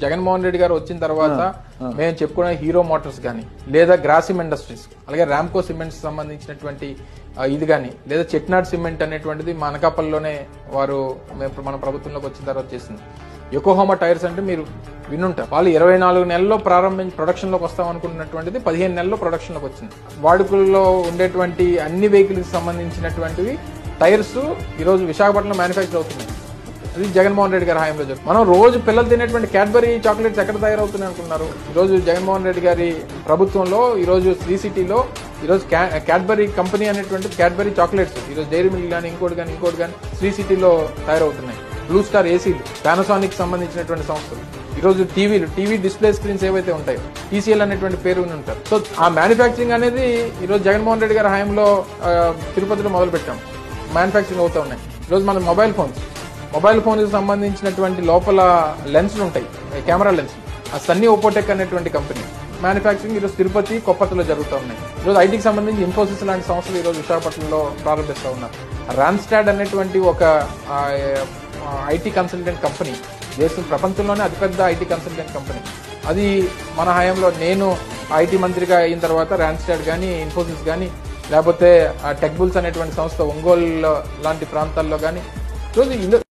జగన్మోహన్ రెడ్డి గారు వచ్చిన తర్వాత మేము చెప్పుకునే హీరో మోటార్స్ గానీ లేదా గ్రాసిమ్ ఇండస్ట్రీస్ అలాగే రామ్కో సిమెంట్స్ సంబంధించినటువంటి ఇది గానీ లేదా చెట్నాడ్ సిమెంట్ అనేటువంటిది మా అనకాపల్లిలోనే వారు మన ప్రభుత్వంలోకి వచ్చిన తర్వాత చేసింది. యోకోహామా టైర్స్ అంటే మీరు వినుంటారు. వాళ్ళు 24 నెలల్లో ప్రొడక్షన్ లోకి వస్తాం అనుకున్నటువంటిది 15 నెలల్లో ప్రొడక్షన్ లోకి వచ్చింది. వాడుకల్లో ఉండేటువంటి అన్ని వెహికల్స్ సంబంధించినటువంటివి టైర్స్ ఈ రోజు విశాఖపట్నంలో మ్యానుఫ్యాక్చర్ అవుతున్నాయి. అది జగన్మోహన్ రెడ్డి గారి హయాంలో జరుగుతుంది. మనం రోజు పిల్లలు తినేటువంటి క్యాడ్బరీ చాక్లెట్స్ ఎక్కడ తయారవుతున్నాయి అనుకున్నారు? ఈ రోజు జగన్మోహన్ రెడ్డి గారి ప్రభుత్వంలో ఈ రోజు శ్రీ సిటీలో ఈ రోజు క్యాడ్బరీ కంపెనీ అనేటువంటి క్యాడ్బరీ చాక్లెట్స్ ఈ రోజు డైరీ మిల్క్ కానీ ఇంకోటి కానీ శ్రీ సిటీలో తయారవుతున్నాయి. బ్లూ స్టార్ ఏసీలు, పానాసోనిక్ సంబంధించినటువంటి సంస్థలు, ఈ రోజు టీవీ డిస్ప్లే స్క్రీన్స్ ఏవైతే ఉంటాయో TCL అనేటువంటి పేరు ఉంటారు. సో ఆ మ్యానుఫ్యాక్చరింగ్ అనేది ఈ రోజు జగన్మోహన్ రెడ్డి గారి హయాంలో తిరుపతిలో మొదలు పెట్టాం. మ్యానుఫ్యాక్చరింగ్ అవుతూ ఉన్నాయి. ఈ రోజు మన మొబైల్ ఫోన్ కి సంబంధించినటువంటి లోపల లెన్స్లు ఉంటాయి, కెమెరా లెన్స్లు, ఆ సన్నీ ఓపోటెక్ అనేటువంటి కంపెనీ మ్యానుఫ్యాక్చరింగ్ ఈరోజు తిరుపతి, కొప్పత్తులో జరుగుతూ ఉన్నాయి. ఈరోజు ఐటీకి సంబంధించి ఇన్ఫోసిస్ లాంటి సంస్థలు ఈరోజు విశాఖపట్నంలో ప్రారంభిస్తూ ఉన్నారు. రాన్స్టాడ్ అనేటువంటి ఒక ఐటీ కన్సల్టెంట్ కంపెనీ, ప్రపంచంలోనే అతిపెద్ద ఐటీ కన్సల్టెంట్ కంపెనీ, అది మన హయాంలో నేను ఐటీ మంత్రిగా అయిన తర్వాత రాన్స్టాడ్ కానీ ఇన్ఫోసిస్ కానీ లేకపోతే టెక్బుల్స్ అనేటువంటి సంస్థ ఒంగోలు లాంటి ప్రాంతాల్లో కానీ ఈరోజు